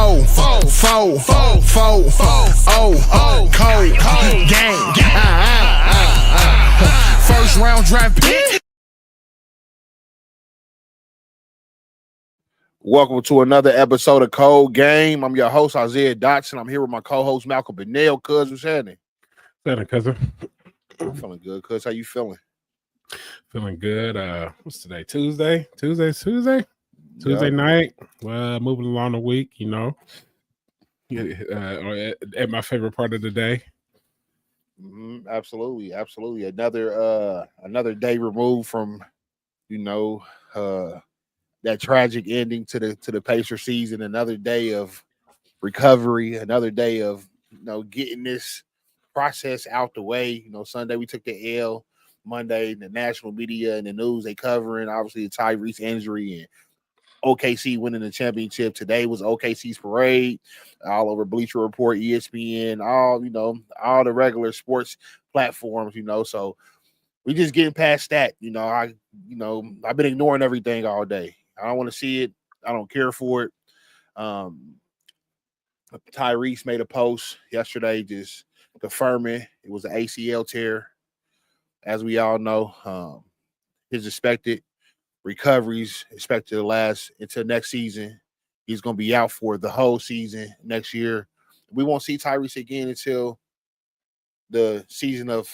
cold game. First round draft pick. Welcome to another episode of Cold Game. I'm your host, Isaiah Dotson. I'm here with my co-host, Malcolm Bennell. Cuz, what's happening? Cousin. I'm feeling good, cuz. How you feeling? Feeling good. What's today? Tuesday night. Moving along the week, you know. At my favorite part of the day. Absolutely. Another day removed from, that tragic ending to the Pacer season. Another day of recovery. Another day of getting this process out the way. Sunday we took the L. Monday, the national media and the news they covering obviously the Tyrese injury and OKC winning the championship. Today was OKC's parade, all over Bleacher Report, ESPN, all the regular sports platforms. So we just getting past that. I've been ignoring everything all day. I don't want to see it. I don't care for it. Tyrese made a post yesterday just confirming it was an ACL tear. As we all know, his expected recoveries expected to last until next season. He's going to be out for the whole season next year. We won't see Tyrese again until the season of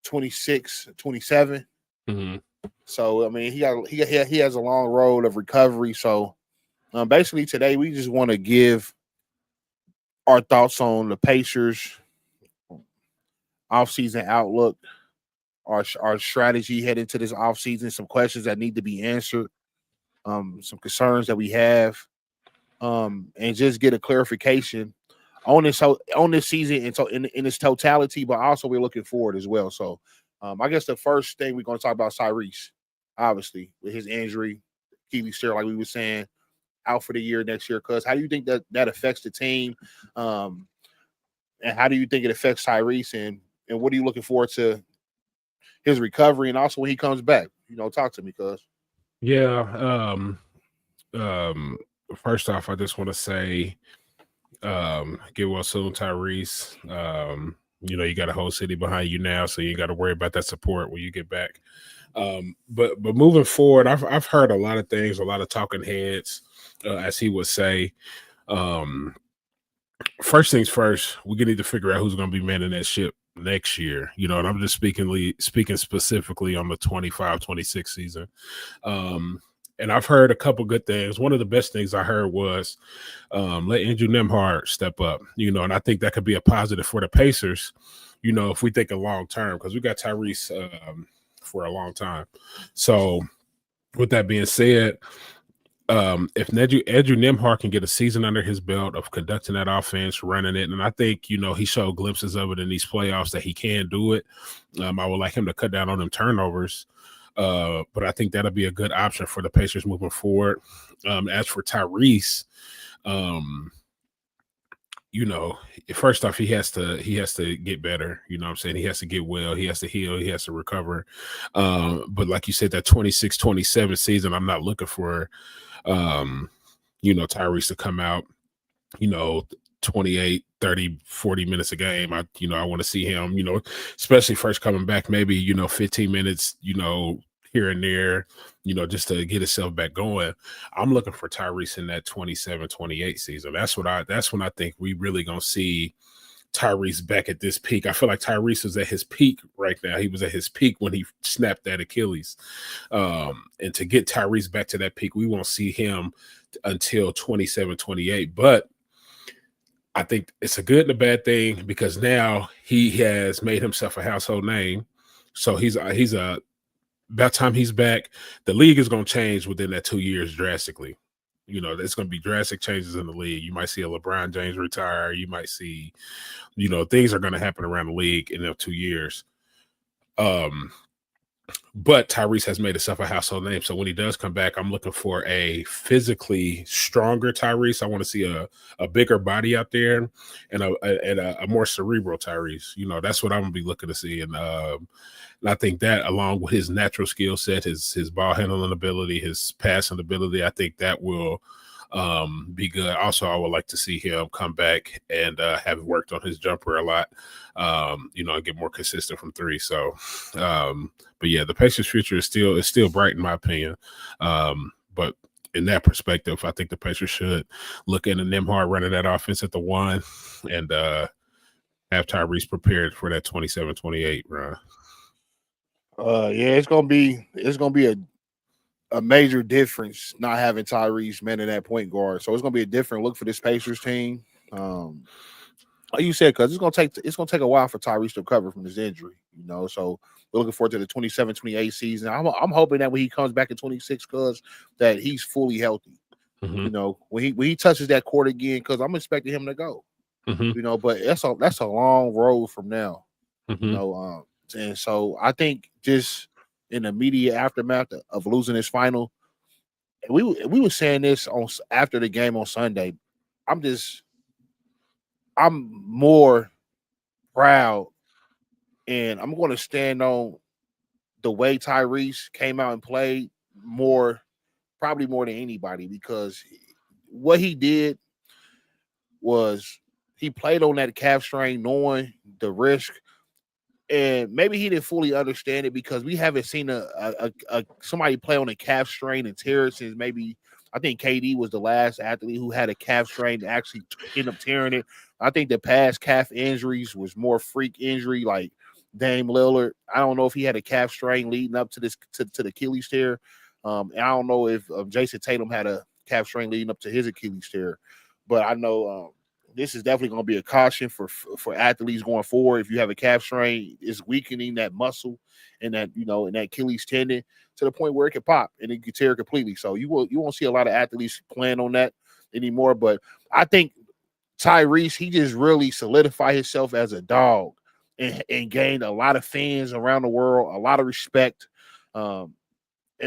26, 27. Mm-hmm. So, I mean, he has a long road of recovery. So, basically today we just want to give our thoughts on the Pacers offseason outlook, our strategy heading into this offseason, some questions that need to be answered, some concerns that we have, and just get a clarification on this season in its totality, but also we're looking forward as well. So I guess the first thing we're going to talk about is Tyrese, obviously, with his injury, Achilles tear, like we were saying, out for the year next year. Cuz how do you think that affects the team? And how do you think it affects Tyrese? And what are you looking forward to his recovery and also when he comes back? Talk to me, cuz. Yeah. First off, I just want to say, get well soon, Tyrese. You got a whole city behind you now, so you got to worry about that support when you get back. But moving forward, I've heard a lot of things, a lot of talking heads, as he would say. First things first, we need to figure out who's going to be manning that ship next year, and I'm just speaking specifically on the 25-26 season. And I've heard a couple good things. One of the best things I heard was let Andrew Nembhard step up, and I think that could be a positive for the Pacers, if we think a long term, because we got Tyrese for a long time. So with that being said, if Andrew Nembhard can get a season under his belt of conducting that offense, running it, and I think, he showed glimpses of it in these playoffs that he can do it. I would like him to cut down on them turnovers. But I think that'll be a good option for the Pacers moving forward. As for Tyrese, first off, he has to get better. He has to get well. He has to heal. He has to recover. But like you said, that 26-27 season, I'm not looking for, Tyrese to come out, 28, 30, 40 minutes a game. I want to see him, especially first coming back, maybe, 15 minutes, here and there, just to get himself back going. I'm looking for Tyrese in that 27-28 season. That's when I think we really going to see Tyrese back at this peak. I feel like Tyrese is at his peak right now. He was at his peak when he snapped that Achilles. And to get Tyrese back to that peak, we won't see him until 27-28. But I think it's a good and a bad thing because now he has made himself a household name. So he's about time he's back. The league is going to change within that 2 years drastically. There's going to be drastic changes in the league. You might see a LeBron James retire. You might see, things are going to happen around the league in 2 years. But Tyrese has made himself a household name. So when he does come back, I'm looking for a physically stronger Tyrese. I want to see a bigger body out there and a more cerebral Tyrese. That's what I'm going to be looking to see. And I think that along with his natural skill set, his ball handling ability, his passing ability, I think that will be good. Also, I would like to see him come back and have worked on his jumper a lot, and get more consistent from three. So, but yeah, the Pacers' future is still bright in my opinion. But in that perspective, I think the Pacers should look into Nembhard running that offense at the one and have Tyrese prepared for that 27-28 run. Yeah, it's gonna be a major difference not having Tyrese manning that point guard. So it's gonna be a different look for this Pacers team. Like you said, because it's gonna take a while for Tyrese to recover from his injury. So we're looking forward to the 27-28 season. I'm hoping that when he comes back in 26, cause that he's fully healthy. When he touches that court again, because I'm expecting him to go. But that's a long road from now. And so I think just in the immediate aftermath of losing this final, and we were saying this after the game on Sunday. I'm more proud, and I'm going to stand on the way Tyrese came out and played probably more than anybody, because what he did was he played on that calf strain, knowing the risk. And maybe he didn't fully understand it, because we haven't seen somebody play on a calf strain and tear it since maybe, I think KD was the last athlete who had a calf strain to actually end up tearing it. I think the past calf injuries was more freak injury, like Dame Lillard. I don't know if he had a calf strain leading up to the Achilles tear. And I don't know if Jason Tatum had a calf strain leading up to his Achilles tear. But I know this is definitely going to be a caution for athletes going forward. If you have a calf strain, it's weakening that muscle and that and that Achilles tendon to the point where it can pop and it can tear completely. So you won't see a lot of athletes playing on that anymore. But I think Tyrese, he just really solidified himself as a dog and gained a lot of fans around the world, a lot of respect. And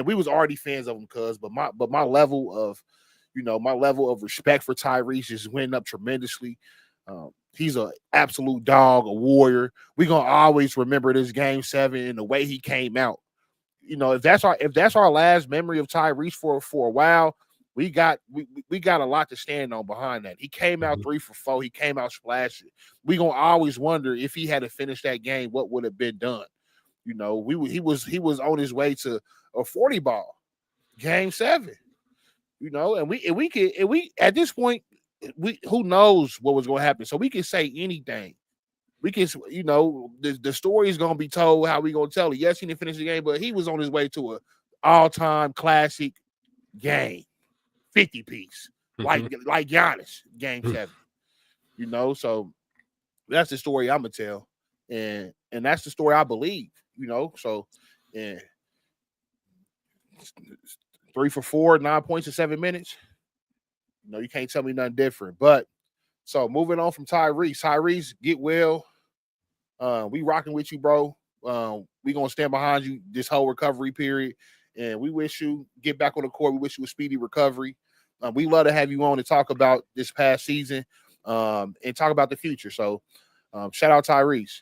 we was already fans of him, but my level of respect for Tyrese just went up tremendously. He's an absolute dog, a warrior. We're gonna always remember this Game 7 and the way he came out. If that's our last memory of Tyrese for a while, we got a lot to stand on behind that. He came out 3 for 4. He came out splashing. We're gonna always wonder if he had to finish that game, what would have been done. He was on his way to a 40 ball, Game 7. And we at this point, who knows what was going to happen? So we can say anything. We can, the story is going to be told how we going to tell it. Yes, he didn't finish the game, but he was on his way to a all-time classic game, 50-piece, like Giannis, Game 7. So that's the story I'm gonna tell, and that's the story I believe. So and 3 for 4, 9 points in 7 minutes. You can't tell me nothing different. But so moving on from Tyrese. Tyrese, get well. We rocking with you, bro. We gonna stand behind you this whole recovery period, and we wish you get back on the court. We wish you a speedy recovery. We love to have you on to talk about this past season, and talk about the future. So, shout out Tyrese.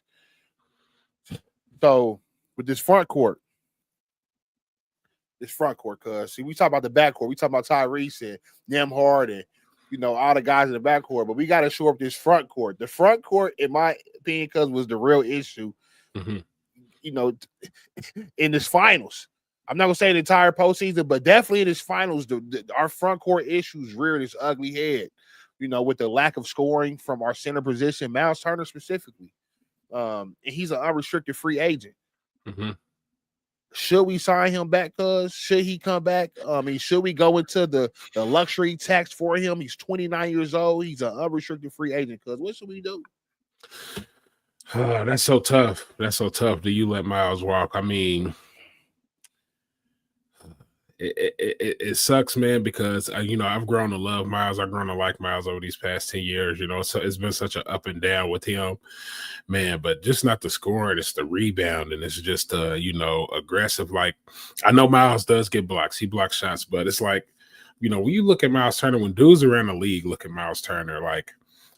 So with this front court, because we talk about the backcourt, we talk about Tyrese and Nembhard and all the guys in the backcourt, but we got to shore up this front court. The front court, in my opinion, because was the real issue. In this finals. I'm not gonna say the entire postseason, but definitely in this finals, our front court issues reared its ugly head. With the lack of scoring from our center position, Miles Turner specifically, and he's an unrestricted free agent. Should we sign him back? Should he come back? Should we go into the luxury tax for him? He's 29 years old. He's an unrestricted free agent. What should we do? That's so tough. Do you let Miles walk? It sucks, man, because I've grown to love Miles. I've grown to like Miles over these past 10 years. So it's been such an up and down with him, man. But just not the scoring, it's the rebound, and it's just aggressive. Like, I know Miles does get blocks, he blocks shots, but it's like when you look at Miles Turner, when dudes around the league look at Miles Turner, like,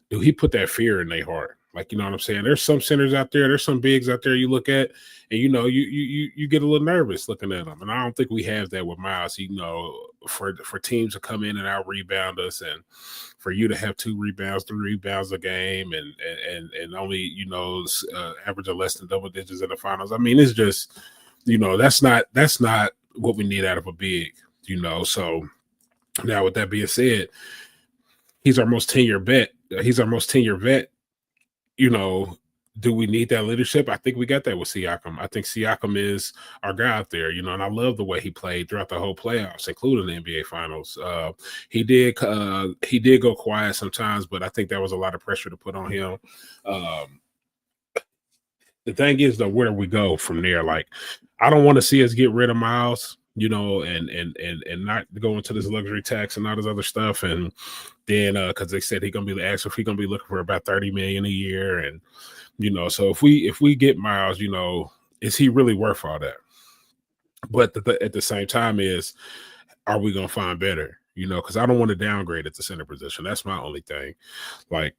do he put that fear in their heart? Like, you know what I'm saying? There's some centers out there, there's some bigs out there you look at, and you know, you get a little nervous looking at them. And I don't think we have that with Miles. You know, for teams to come in and out rebound us, and for you to have 2 rebounds, 3 rebounds a game, and only, you know, average of less than double digits in the finals. I mean, it's just, you know, that's not what we need out of a big, you know. So now, with that being said, he's our most tenured vet. You know, do we need that leadership? I think we got that with Siakam. I think Siakam is our guy out there, you know, and I love the way he played throughout the whole playoffs, including the NBA Finals. He did go quiet sometimes, but I think that was a lot of pressure to put on him. The thing is, though, where do we go from there? Like, I don't want to see us get rid of Miles, you know, and not go into this luxury tax and all this other stuff, and then because they said he's gonna be looking for about $30 million a year, and you know, so if we get Miles, you know, is he really worth all that? But at the same time, are we gonna find better? You know, because I don't want to downgrade at the center position. That's my only thing. Like,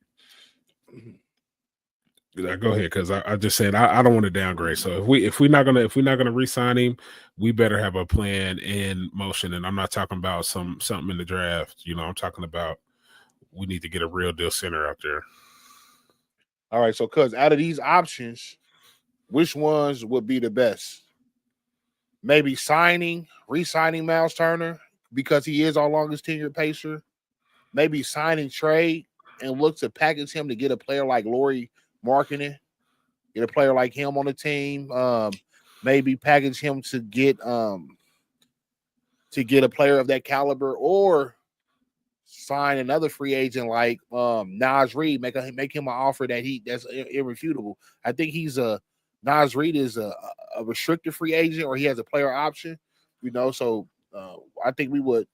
go ahead, because I just said I don't want to downgrade. So if we're not gonna re-sign him, we better have a plan in motion. And I'm not talking about something in the draft. You know, I'm talking about we need to get a real deal center out there. All right, so cuz out of these options, which ones would be the best? Maybe re-signing Miles Turner because he is our longest tenured pacer. Maybe signing trade and look to package him to get a player like Lauri Markkanen, get a player like him on the team. Maybe package him to get a player of that caliber, or sign another free agent like Naz Reid, make him an offer that's irrefutable. I think Naz Reid is a restricted free agent, or he has a player option, you know. So I think he would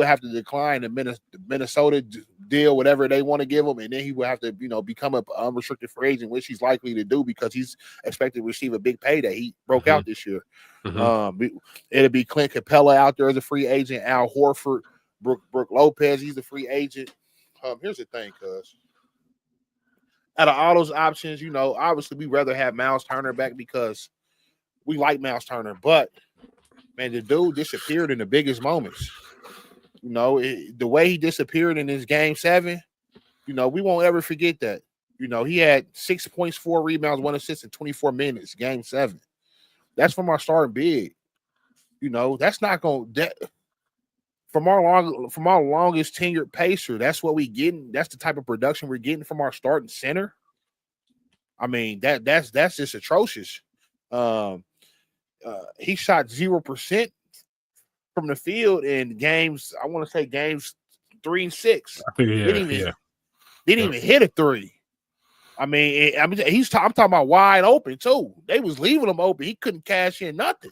have to decline the Minnesota deal, whatever they want to give him, and then he would have to, you know, become an unrestricted free agent, which he's likely to do because he's expected to receive a big payday. He broke out this year. It'll be Clint Capella out there as a free agent, Al Horford, Brooke Lopez, he's a free agent. Here's the thing, cuz out of all those options, you know, obviously we'd rather have Miles Turner back because we like Miles Turner, but man, the dude disappeared in the biggest moments. You know, the way he disappeared in his game 7, you know, we won't ever forget that. You know, he had 6 points, 4 rebounds, 1 assist in 24 minutes, game 7. That's from our starting big. You know, that's not going to from our longest tenured pacer. That's what we getting. That's the type of production we're getting from our starting center. I mean, that's just atrocious. He shot 0% from the field in games. I want to say games 3 and 6. Didn't even hit a 3. I mean, I'm talking about wide open too. They was leaving him open. He couldn't cash in nothing.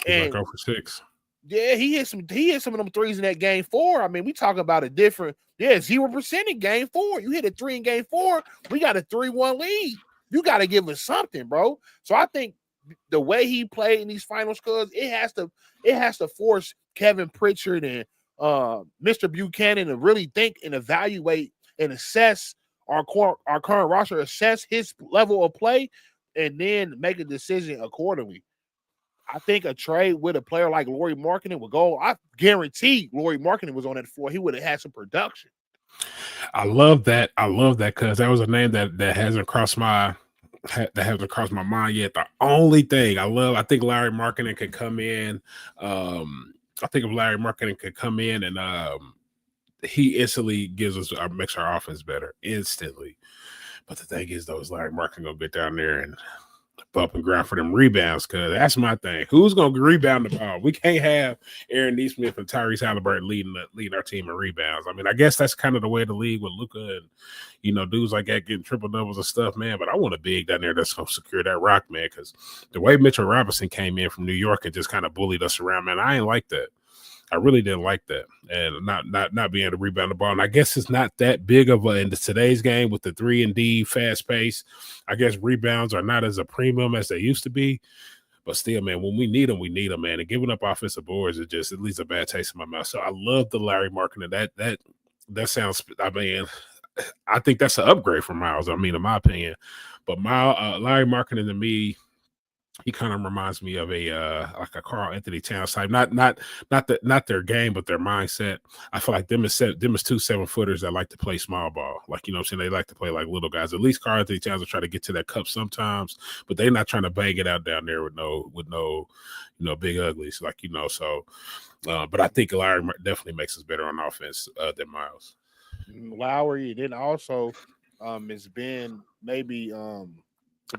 And like 0 for 6. Yeah, he hit some of them threes in that game 4. I mean, we talking about a different 0% in game 4. You hit a 3 in game 4, we got a 3-1 lead. You got to give us something, bro. So I think the way he played in these finals, cuz it has to force Kevin Pritchard and Mr. Buchanan to really think and evaluate and assess our current roster, assess his level of play, and then make a decision accordingly. I think a trade with a player like Lauri Markkanen would go. I guarantee Lauri Markkanen was on that floor. He would have had some production. I love that because that was a name that hasn't crossed my mind yet. The only thing I think Lauri Markkanen could come in. I think if Lauri Markkanen could come in and he instantly makes our offense better instantly. But the thing is, though, is Lauri Markkanen gonna get down there and bump and grind for them rebounds, because that's my thing. Who's gonna rebound the ball? We can't have Aaron Nesmith and Tyrese Haliburton leading our team in rebounds. I mean, I guess that's kind of the way to lead with Luka and, you know, dudes like that getting triple doubles and stuff, man. But I want a big down there that's gonna secure that rock, man, because the way Mitchell Robinson came in from New York and just kind of bullied us around, man, I ain't like that. I really didn't like that, and not being able to rebound the ball. And I guess it's not that big of in today's game with the 3-and-D fast pace. I guess rebounds are not as a premium as they used to be, but still, man, when we need them, man. And giving up offensive boards, it leaves a bad taste in my mouth. So I love the Lauri Markkanen. That sounds. I mean, I think that's an upgrade from Miles. I mean, in my opinion, but Larry Markkinen to me, he kind of reminds me of a like a Karl Anthony Towns type. Not their game, but their mindset. I feel like them is 2 7-footers that like to play small ball. Like, you know what I'm saying? They like to play like little guys. At least Karl Anthony Towns will try to get to that cup sometimes, but they're not trying to bang it out down there with no big uglies. Like, so but I think Larry definitely makes us better on offense than Miles. Lowry, then also it's been maybe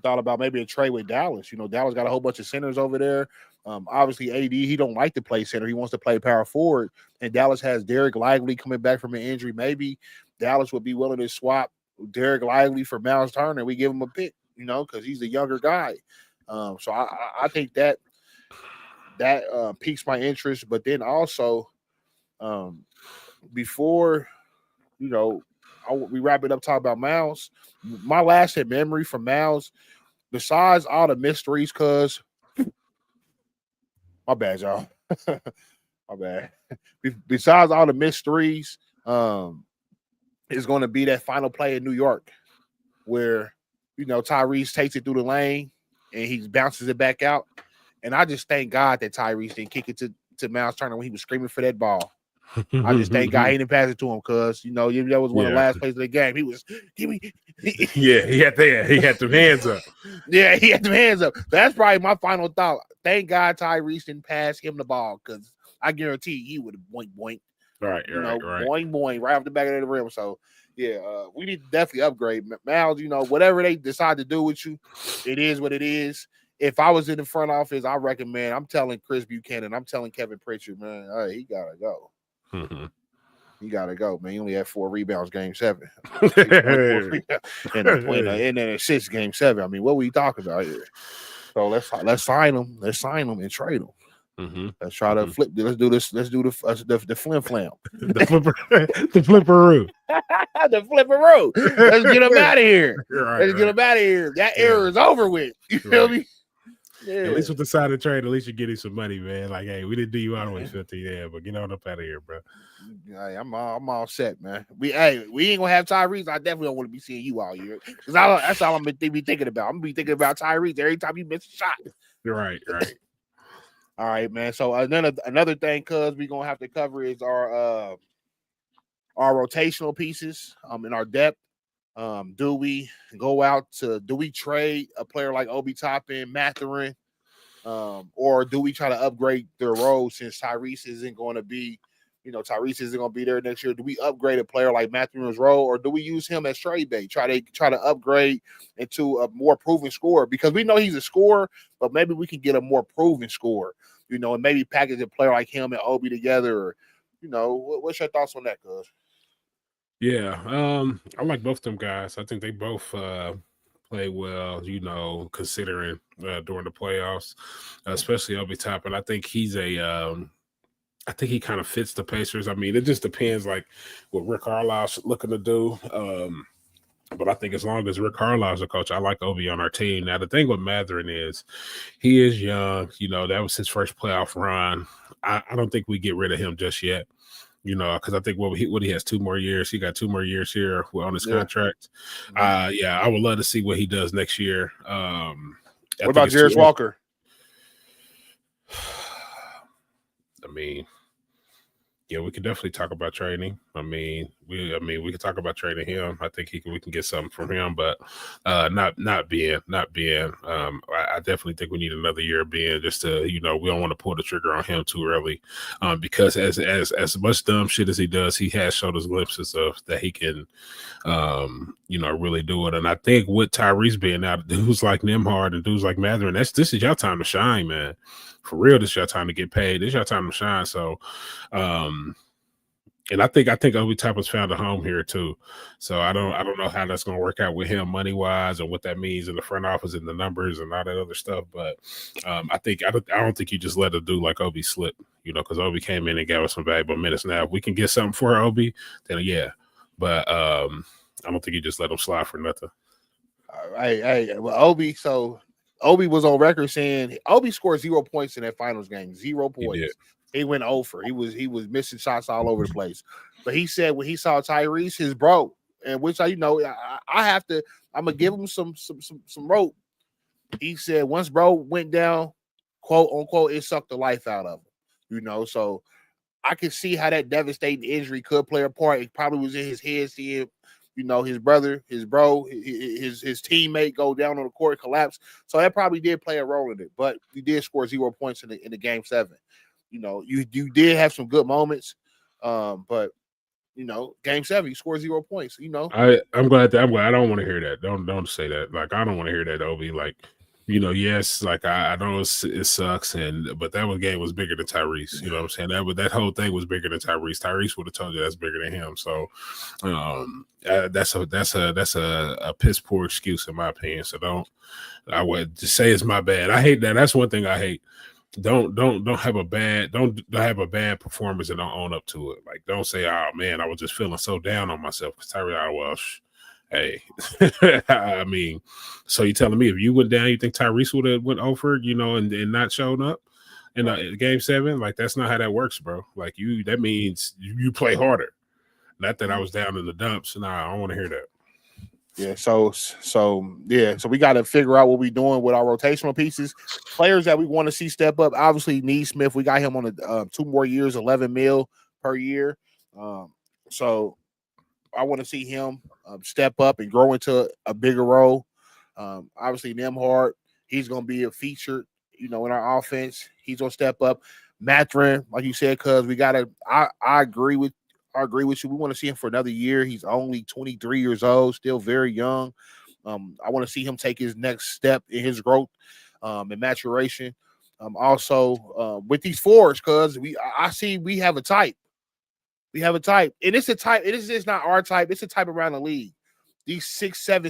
thought about maybe a trade with Dallas. Dallas got a whole bunch of centers over there. Obviously, AD, he don't like to play center. He wants to play power forward. And Dallas has Derek Lively coming back from an injury. Maybe Dallas would be willing to swap Derek Lively for Miles Turner. We give him a pick, because he's a younger guy. So I think that piques my interest. But then also, before we wrap it up talking about Miles, my last hit memory from Miles, besides all the mysteries, cuz my bad, y'all. My bad. Besides all the mysteries, is going to be that final play in New York where Tyrese takes it through the lane and he bounces it back out. And I just thank God that Tyrese didn't kick it to Miles Turner when he was screaming for that ball. I just thank God he didn't pass it to him, because that was one of the last plays of the game. He was give me. Yeah, he had them hands up. Yeah, he had them hands up. That's probably my final thought. Thank God Tyrese didn't pass him the ball, because I guarantee he would have boink. Right. Boing right off the back of the rim. So yeah, we need to definitely upgrade Miles. Whatever they decide to do with you, it is what it is. If I was in the front office, I recommend. I'm telling Chris Buchanan. I'm telling Kevin Pritchard, man, hey, he gotta go. Mm-hmm. You gotta go, man. He only had 4 rebounds, game 7, and then assists, game 7. I mean, what were you talking about here? So let's sign him. Let's sign him and trade him. Mm-hmm. Let's try to flip. Let's do this. Let's do the flim flam. The flipperoo. The flipperoo. Let's get him out of here. Let's get him out of here. That era is over with. You feel me? Yeah. At least with the side of trade, at least you're getting some money, man. Like, hey, we didn't do you out of 50, but get on up out of here, bro. Hey, I'm all set, man. We ain't gonna have Tyrese. I definitely don't want to be seeing you all year, because that's all I'm gonna be thinking about. I'm gonna be thinking about Tyrese every time you miss a shot. You're right. All right, man. So another thing, cuz we're gonna have to cover is our rotational pieces in our depth. Do we trade a player like Obi Toppin, Mathurin, or do we try to upgrade their role, since Tyrese isn't going to be, Tyrese isn't going to be there next year? Do we upgrade a player like Mathurin's role, or do we use him as trade bait? Try to upgrade into a more proven scorer, because we know he's a scorer, but maybe we can get a more proven scorer, and maybe package a player like him and Obi together. Or, what's your thoughts on that, cuz? Yeah, I like both them guys. I think they both play well, considering during the playoffs, especially Obi Toppin. I think he's I think he kind of fits the Pacers. I mean, it just depends, like, what Rick Carlisle's looking to do. But I think as long as Rick Carlisle's the coach, I like Obi on our team. Now, the thing with Mathurin is he is young. That was his first playoff run. I don't think we get rid of him just yet. Because I think what he has 2 more years. He got 2 more years here on his contract. Mm-hmm. I would love to see what he does next year. What about Jarris Walker? I mean, yeah, we could definitely talk about trading. We could talk about trading him. I think we can get something from him, but not being. I definitely think we need another year of being, just to, we don't want to pull the trigger on him too early, because as much dumb shit as he does, he has showed us glimpses of that he can, really do it. And I think with Tyrese being out, dudes like Nembhard and dudes like Mathurin, this is your time to shine, man. For real, this is your time to get paid. This is your time to shine. So, and I think Obi Toppin's found a home here too. So I don't know how that's going to work out with him money wise, and what that means in the front office and the numbers and all that other stuff. But I don't think you just let a dude like Obi slip, because Obi came in and gave us some valuable minutes. Now, if we can get something for Obi, then yeah. But I don't think you just let him slide for nothing. Well, Obi. So Obi was on record saying Obi scored 0 points in that finals game. 0 points. He went over. He was missing shots all over the place. But he said when he saw Tyrese, his bro, and which I have to. I'm gonna give him some rope. He said once bro went down, quote unquote, it sucked the life out of him. So I can see how that devastating injury could play a part. It probably was in his head seeing, his brother, his bro, his teammate go down on the court, collapse. So that probably did play a role in it. But you did score 0 points in the game 7. You did have some good moments, but game 7, you scored 0 points. I'm glad. I don't want to hear that. Don't say that. Like I don't want to hear that, Obi. Like yes, like I know it sucks, but that game was bigger than Tyrese. You know what I'm saying? That whole thing was bigger than Tyrese. Tyrese would have told you that's bigger than him. So that's a piss poor excuse in my opinion. So I would just say it's my bad. I hate that. That's one thing I hate. Don't have a bad performance and don't own up to it. Like don't say, oh man, I was just feeling so down on myself because Tyrese. Hey, I mean, so you telling me if you went down, you think Tyrese would have went over, and not shown up in game 7? Like that's not how that works, bro. Like that means you play harder. Not that I was down in the dumps. Nah, I don't want to hear that. Yeah, so we got to figure out what we're doing with our rotational pieces. Players that we want to see step up. Obviously, Neesmith, we got him on 2 more years, $11 million per year. So I want to see him step up and grow into a bigger role. Obviously, Nembhard, he's going to be a feature, in our offense. He's going to step up. Mathurin, like you said, cuz we got to. I agree with you. We want to see him for another year. He's only 23 years old, still very young. I want to see him take his next step in his growth and maturation. Also, with these forwards, cuz I see we have a type. We have a type, and it's a type. It is just not our type. It's a type around the league. These 6'7",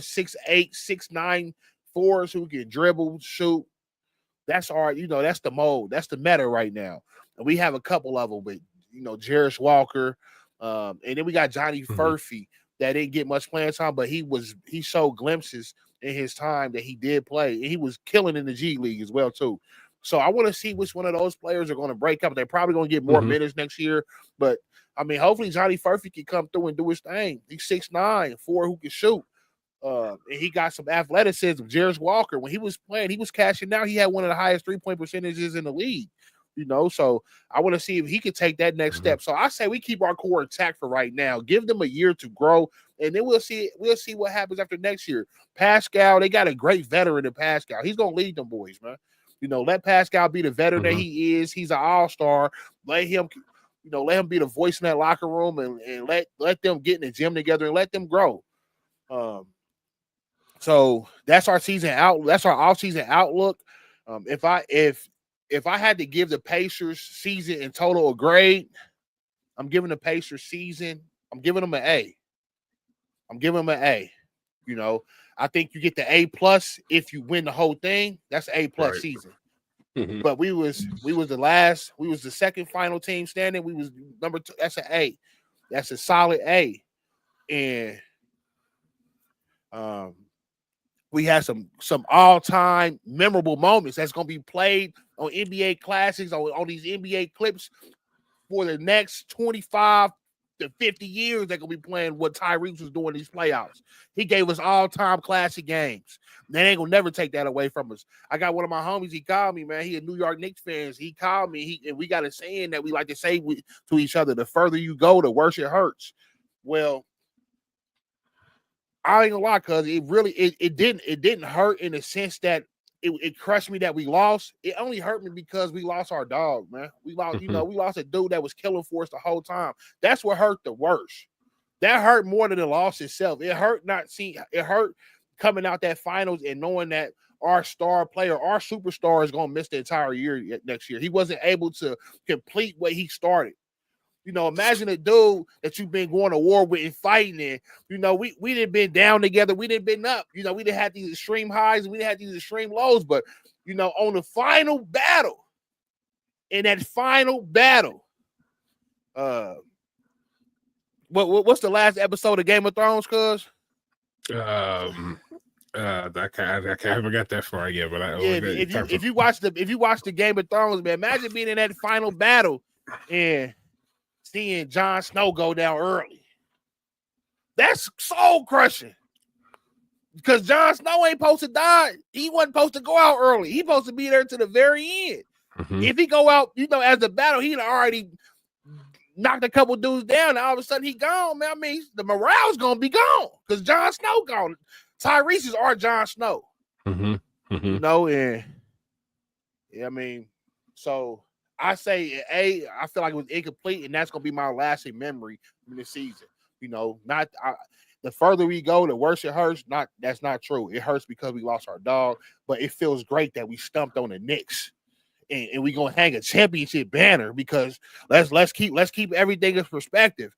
6'8", 6'9" forwards who can dribble, shoot. That's our, that's the mold. That's the meta right now. And we have a couple of them with, Jarris Walker, and then we got Johnny Furphy that didn't get much playing time, but he showed glimpses in his time that he did play, and he was killing in the G League as well too. So I want to see which one of those players are going to break up. They're probably going to get more minutes next year, but I mean, hopefully Johnny Furphy can come through and do his thing. He's 6'9", 4 who can shoot. And he got some athleticism. Jarris Walker, when he was playing, he was cashing out. He had one of the highest 3-point percentages in the league. So I want to see if he could take that next step. So I say we keep our core intact for right now. Give them a year to grow, and then we'll see what happens after next year. Pascal, they got a great veteran in Pascal. He's gonna lead them boys, man. Let Pascal be the veteran that he is. He's an all-star. Let him be the voice in that locker room and let them get in the gym together and let them grow. So that's our season out. That's our off-season outlook. If I had to give the Pacers season in total a grade, I'm giving the Pacers season. I'm giving them an A. I think you get the A+ if you win the whole thing. That's an A+ season. But we was the second final team standing. We was number 2. That's an A. That's a solid A. And we had some all-time memorable moments that's going to be played on NBA classics, on these NBA clips for the next 25 to 50 years. They're going to be playing what Tyrese was doing in these playoffs. He gave us all-time classic games. They ain't going to never take that away from us. I got one of my homies, he called me, man. He a New York Knicks fan. He called me, and we got a saying that we like to say to each other, the further you go, the worse it hurts. Well, I ain't gonna lie, cuz it didn't hurt in the sense that it crushed me that we lost. It only hurt me because we lost our dog, man. We lost, we lost a dude that was killing for us the whole time. That's what hurt the worst. That hurt more than the loss itself. It hurt coming out that finals and knowing that our star player, our superstar is gonna miss the entire year next year. He wasn't able to complete what he started. Imagine a dude that you've been going to war with and fighting in. We didn't been down together. We didn't been up. We didn't have these extreme highs and we didn't have these extreme lows. But, on the final battle, what's the last episode of Game of Thrones, cuz? I haven't got that far yet, but if you watch the Game of Thrones, man, imagine being in that final battle and seeing Jon Snow go down early. That's soul crushing. Because Jon Snow ain't supposed to die. He wasn't supposed to go out early. He supposed to be there to the very end. Mm-hmm. If he go out, as the battle, he'd already knocked a couple dudes down, and all of a sudden he gone, man. I mean, the morale's gonna be gone because Jon Snow gone. Tyrese is our Jon Snow. Mm-hmm. Mm-hmm. And yeah, I mean, so I say I feel like it was incomplete, and that's gonna be my lasting memory in the season. The further we go, the worse it hurts. That's not true. It hurts because we lost our dog, but it feels great that we stumped on the Knicks, and we gonna hang a championship banner because let's keep everything in perspective.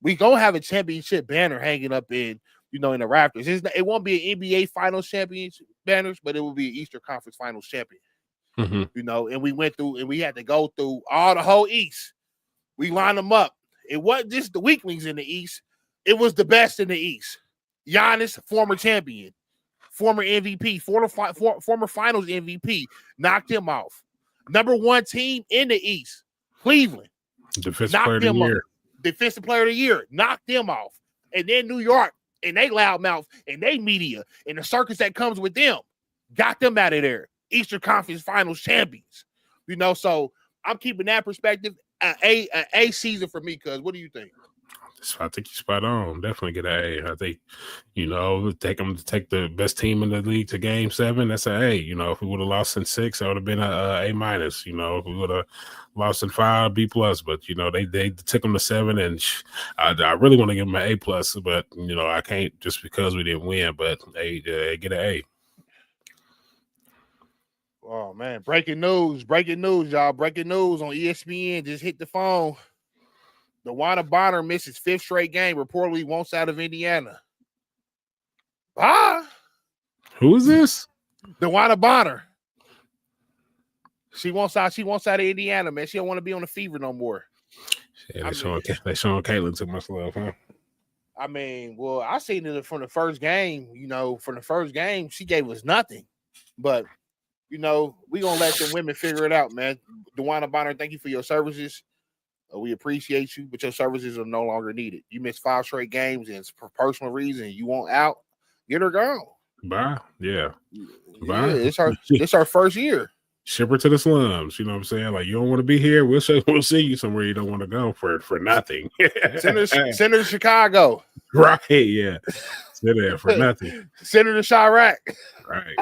We gonna have a championship banner hanging up in the rafters. It won't be an NBA Finals championship banners, but it will be an Eastern Conference Finals champion. Mm-hmm. And we went through and we had to go through the whole East. We lined them up. It wasn't just the weaklings in the East. It was the best in the East. Giannis, former champion, former MVP, former Finals MVP, knocked him off. Number one team in the East, Cleveland. Defensive player of the year. Defensive player of the year, knocked them off. And then New York, and they loudmouth, and they media, and the circus that comes with them, got them out of there. Eastern Conference Finals champions. So I'm keeping that perspective. A season for me, cuz. What do you think? I think you're spot on. Definitely get an A. I think, take the best team in the league to Game 7. That's an A. If we would have lost in 6, that would have been a A minus. If we would have lost in 5, B plus. But they took them to 7, and I really want to give them an A plus. But I can't just because we didn't win. But get an A. Oh man! Breaking news, y'all! Breaking news on ESPN. Just hit the phone. DeWanna Bonner misses 5th straight game. Reportedly wants out of Indiana. Who is this? DeWanna Bonner. She wants out of Indiana, man. She don't want to be on the Fever no more. Yeah, they showing Caitlin too much love, huh? I mean, well, I seen it from the first game. From the first game, she gave us nothing. But we gonna let the women figure it out, man. DeWanna Bonner, thank you for your services. We appreciate you, but your services are no longer needed. You missed 5 straight games, and it's for personal reasons. You want out, get her gone. Bye. Yeah. Bye. Yeah, it's our first year. Ship her to the slums. You know what I'm saying? Like, you don't want to be here. We'll see you somewhere you don't want to go for nothing. Send her to Chicago. Right. Yeah. Sit there for nothing. Send her to Chirac. Right.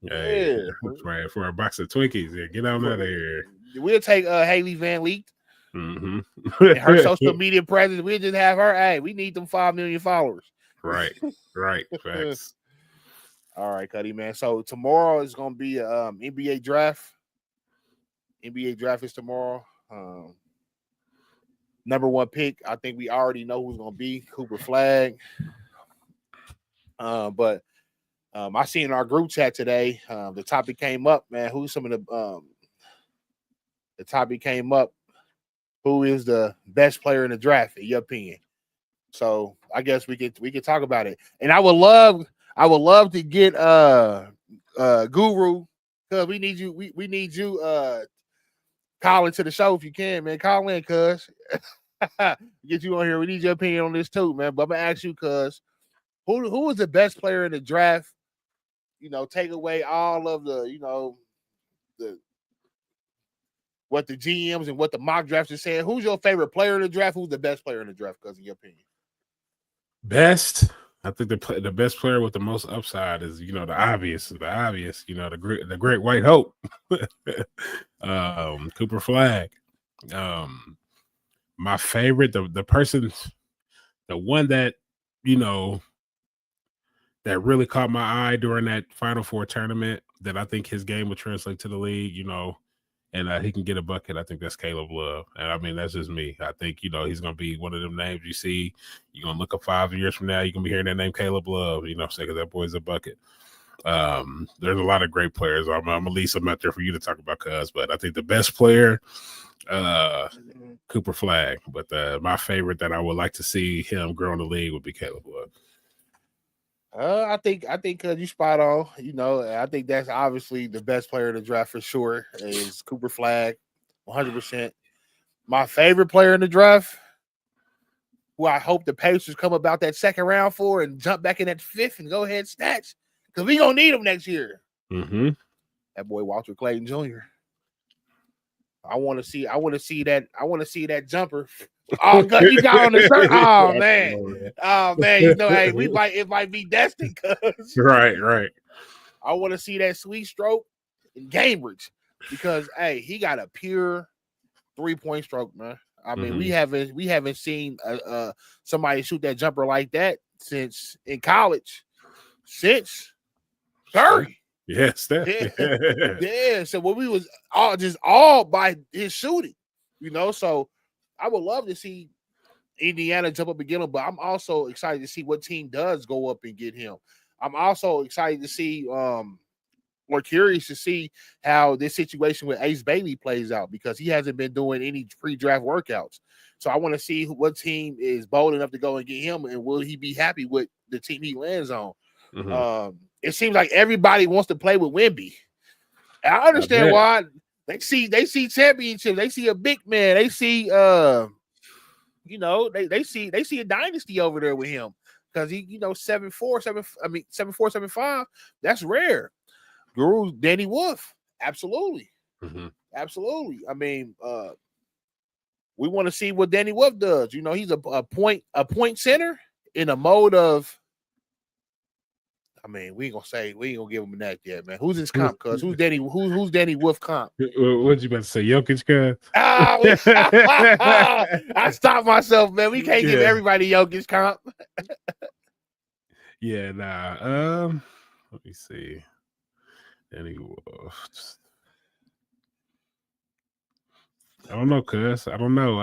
Hey, right. For a box of Twinkies. Yeah, get out of here. We'll take Haley Van Leet. Mm-hmm. And her social media presence. We'll just have her. Hey, we need them 5 million followers. Right. Facts. All right, Cuddy, man. So tomorrow is going to be NBA draft. NBA draft is tomorrow. Number 1 pick. I think we already know who's going to be Cooper Flag. But I seen in our group chat today, the topic came up, man. Who's some of the topic came up? Who is the best player in the draft, in your opinion? So I guess we could talk about it. And I would love to get Guru, because we need you. We need you call into the show if you can, man. Call in, cuz. Get you on here. We need your opinion on this too, man. But I'm gonna ask you, cuz, who is the best player in the draft? Take away all of the, what the GMs and what the mock drafts are saying. Who's your favorite player in the draft? Who's the best player in the draft, cuz, in your opinion? Best? I think the best player with the most upside is, the obvious, the great white hope, Cooper Flag. My favorite, the person, the one that, that really caught my eye during that Final Four tournament, that I think his game would translate to the league, and he can get a bucket. I think that's Caleb Love. And I mean, that's just me. I think, he's going to be one of them names you see. You're going to look up 5 years from now, you're going to be hearing that name Caleb Love, because that boy's a bucket. There's a lot of great players. I'm going to leave some out there for you to talk about, cuz, but I think the best player, Cooper Flag. But my favorite that I would like to see him grow in the league would be Caleb Love. I think you spot on. I think that's obviously the best player in the draft for sure is Cooper Flag, 100%. My favorite player in the draft, who I hope the Pacers come about that second round for and jump back in that fifth and go ahead and snatch. Because we gonna need him next year. Mm-hmm. That boy Walter Clayton Jr. I want to see that jumper. Oh, God, you got on the shirt. Oh man. Oh man. You know, hey, it might be destined, cuz. Right. I want to see that sweet stroke in Cambridge because hey, he got a pure 3-point stroke, man. I mean, we haven't seen somebody shoot that jumper like that since in college. Since 30. Yes, yeah. So when we was all by his shooting, you know. So I would love to see Indiana jump up and get him, but I'm also excited to see what team does go up and get him. I'm also excited to see, or curious to see how this situation with Ace Bailey plays out because he hasn't been doing any pre-draft workouts. So I want to see what team is bold enough to go and get him, and will he be happy with the team he lands on? It seems like everybody wants to play with Wemby. I understand why. They see championship. They see a big man. They see they see a dynasty over there with him because he 7'4", 7'5". That's rare. Guru Danny Wolf, absolutely. Absolutely. I mean, we want to see what Danny Wolf does. You know, he's a point center in a mode of. I mean, we ain't gonna give him a neck yet, man. Who's his comp? Cuz who's Danny Wolf comp? What'd you about to say, Jokic? Cuz I stopped myself, man. We can't give everybody Jokic comp. Yeah, nah. Let me see. Danny Wolf. I don't know, cuz. I don't know.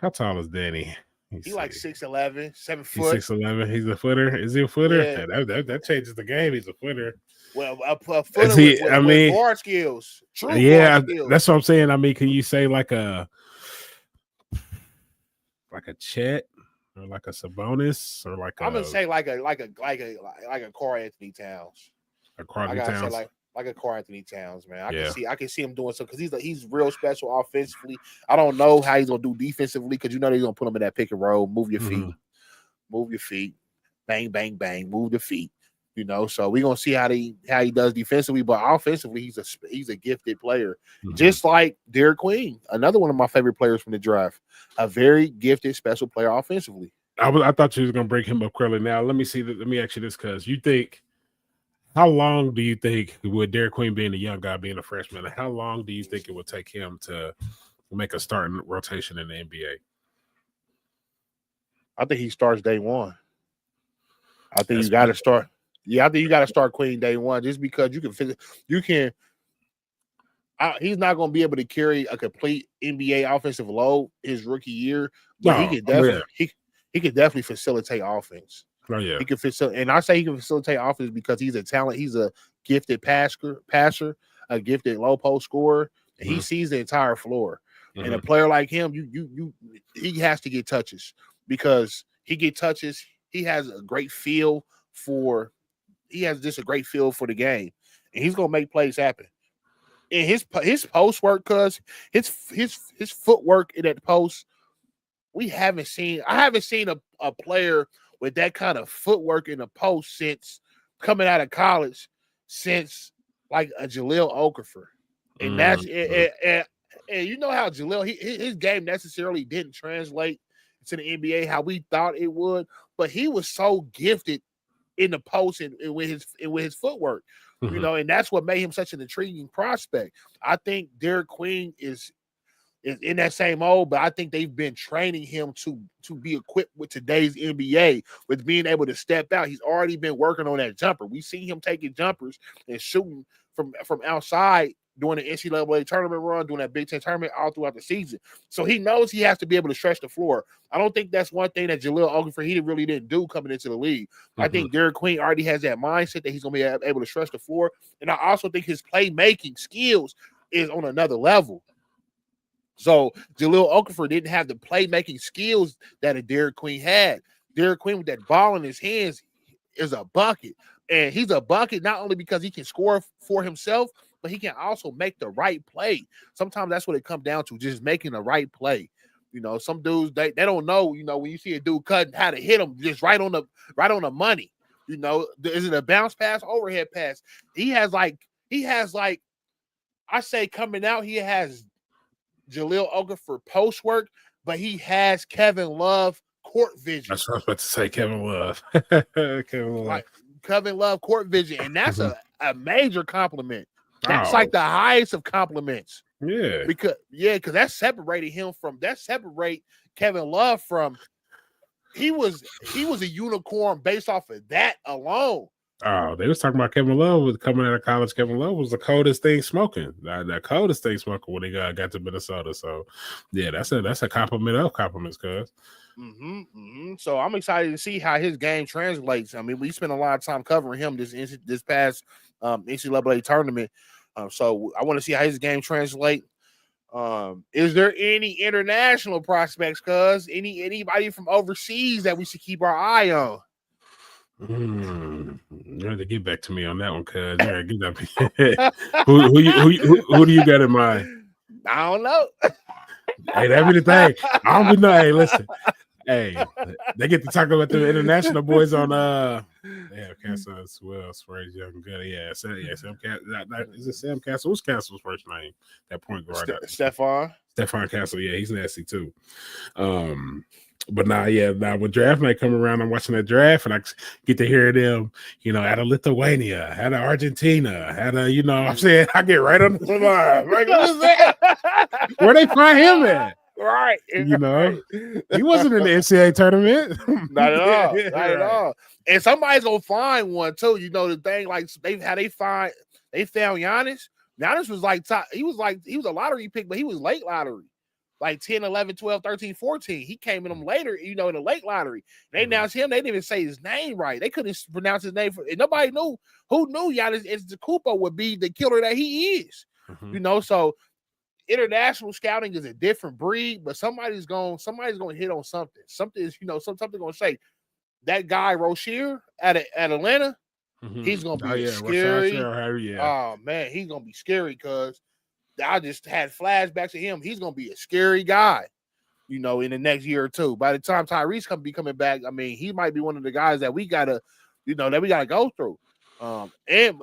How tall is Danny? He's like 6'11", 7 He's foot. 6'11". He's a footer. Is he a footer? Yeah. That changes the game. He's a footer. Well, a footer with guard skills. True guard skills. That's what I'm saying. I mean, can you say like a Chet or like a Sabonis or like I'm gonna say like a Karl Anthony Towns. A Karl Anthony Towns. Like a Karl Anthony Towns, man. I can see him doing something because he's real special offensively. I don't know how he's gonna do defensively because they're gonna put him in that pick and roll, move your feet, bang, bang, bang, move the feet. You know, so we're gonna see how he does defensively, but offensively, he's a gifted player, just like Derek Queen, another one of my favorite players from the draft, a very gifted, special player offensively. I thought you was gonna break him up, Curly. Now let me see. Let me ask you this, because you think. How long do you think, with Derek Queen being a young guy, being a freshman, how long do you think it will take him to make a starting rotation in the NBA? I think he starts day one. I think you got to start. Yeah, I think you got to start Queen day one, just because he's not going to be able to carry a complete NBA offensive load his rookie year, but he could definitely facilitate offense. Oh yeah, he can facilitate, and I say he can facilitate offense because he's a talent. He's a gifted passer, a gifted low post scorer, and he sees the entire floor. And a player like him, he has to get touches because he get touches. He has a great feel for. He has just a great feel for the game, and he's gonna make plays happen. And his post work, cause his footwork in that post, I haven't seen a player with that kind of footwork in the post since coming out of college, since like a Jahlil Okafor. And that's and you know how Jahlil, his game necessarily didn't translate to the NBA how we thought it would, but he was so gifted in the post and with his footwork, you know, and that's what made him such an intriguing prospect. I think Derek Queen is in that same mold, but I think they've been training him to be equipped with today's NBA, with being able to step out. He's already been working on that jumper. We see him taking jumpers and shooting from outside during the NCAA tournament run, doing that Big Ten tournament all throughout the season. So he knows he has to be able to stretch the floor. I don't think that's one thing that Jahlil Okafor really didn't do coming into the league. I think Derek Queen already has that mindset that he's going to be able to stretch the floor. And I also think his playmaking skills is on another level. So Jahlil Okafor didn't have the playmaking skills that a Derek Queen had. Derek Queen with that ball in his hands is a bucket. And he's a bucket not only because he can score for himself, but he can also make the right play. Sometimes that's what it comes down to, just making the right play. You know, some dudes they don't know. You know, when you see a dude cutting, how to hit him just right on the money. You know, is it a bounce pass, overhead pass? He has like I say coming out, he has Jahlil Okafor post work, but he has Kevin Love court vision. That's what I was about to say, Kevin Love. Kevin Love court vision, and that's a major compliment. That's like the highest of compliments. Yeah. Because that separated Kevin Love from he was a unicorn based off of that alone. Oh, they was talking about Kevin Love was coming out of college. Kevin Love was the coldest thing smoking. The coldest thing smoking when they got to Minnesota. So, yeah, that's a compliment of compliments, cuz. So I'm excited to see how his game translates. I mean, we spent a lot of time covering him this past NCAA tournament. So I want to see how his game translate. Is there any international prospects, cuz? Anybody from overseas that we should keep our eye on? You have to get back to me on that one, cuz. Who do you got in mind? I don't know. Hey, that be the thing. I don't be know. Hey, listen. Hey, they get to talk about the international boys on Castle as well. Sprays Young Good. Yeah, Sam Castle. Is it Sam Castle? What's Castle's first name? That point guard. Stephon Castle. Yeah, he's nasty too. But now when draft night come around, I'm watching that draft and I get to hear them, you know, out of Lithuania, out of Argentina, out of, you know what I'm saying? I get right on the line. Like, what is that? Where they find him at? Right. You know, he wasn't in the NCAA tournament. Not at all. Not at all. And somebody's gonna find one too. You know, the thing like they found Giannis. Giannis was like top, he was a lottery pick, but he was late lottery. Like 10, 11, 12, 13, 14. He came in them later, you know, in the late lottery. They announced him. They didn't even say his name right. They couldn't pronounce his name. And nobody knew who knew Giannis Antetokounmpo would be the killer that he is. You know, so international scouting is a different breed, but somebody's going to hit on something. Something is, you know, something going to say that guy Rozier at Atlanta, he's going to be scary. Oh man, he's going to be scary because I just had flashbacks of him. He's going to be a scary guy, you know, in the next year or two. By the time Tyrese be coming back, I mean, he might be one of the guys that we got to go through. And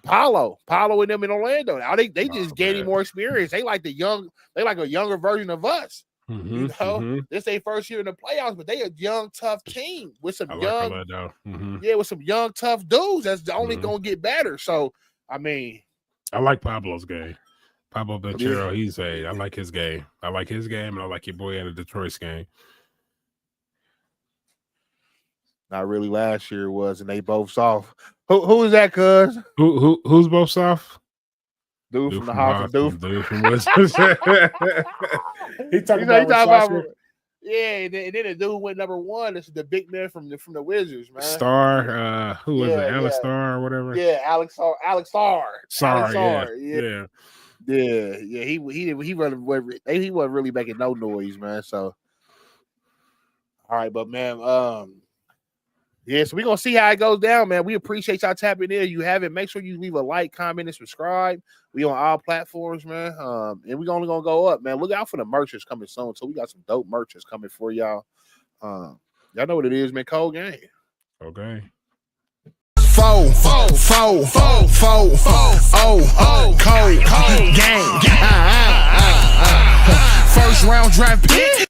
Paolo and them in Orlando. Now they just gaining more experience. They like a younger version of us. You know, this their first year in the playoffs, but they a young, tough team with some with some young, tough dudes. That's only going to get better. So, I mean, I like Pablo's game. Pablo Banchero, I like his game. I like his game, and I like your boy out of Detroit's game. Not really last year was, and they both soft. Who is that, cuz? Who's both soft? Dude from the Hawks. Dude from Wisconsin. He talking about and then the dude went number one. This is the big man from the Wizards, man. Star, who was it? Alex Star or whatever? Yeah, Alex Star. Yeah. He wasn't really making no noise, man. So, all right, but man, so we're gonna see how it goes down, man. We appreciate y'all tapping in. You have it. Make sure you leave a like, comment, and subscribe. We on all platforms, man. And we're only gonna go up, man. Look out for the merch that's coming soon. So we got some dope merch that's coming for y'all. Y'all know what it is, man. Cold game. Okay. Cold game. First round draft pick.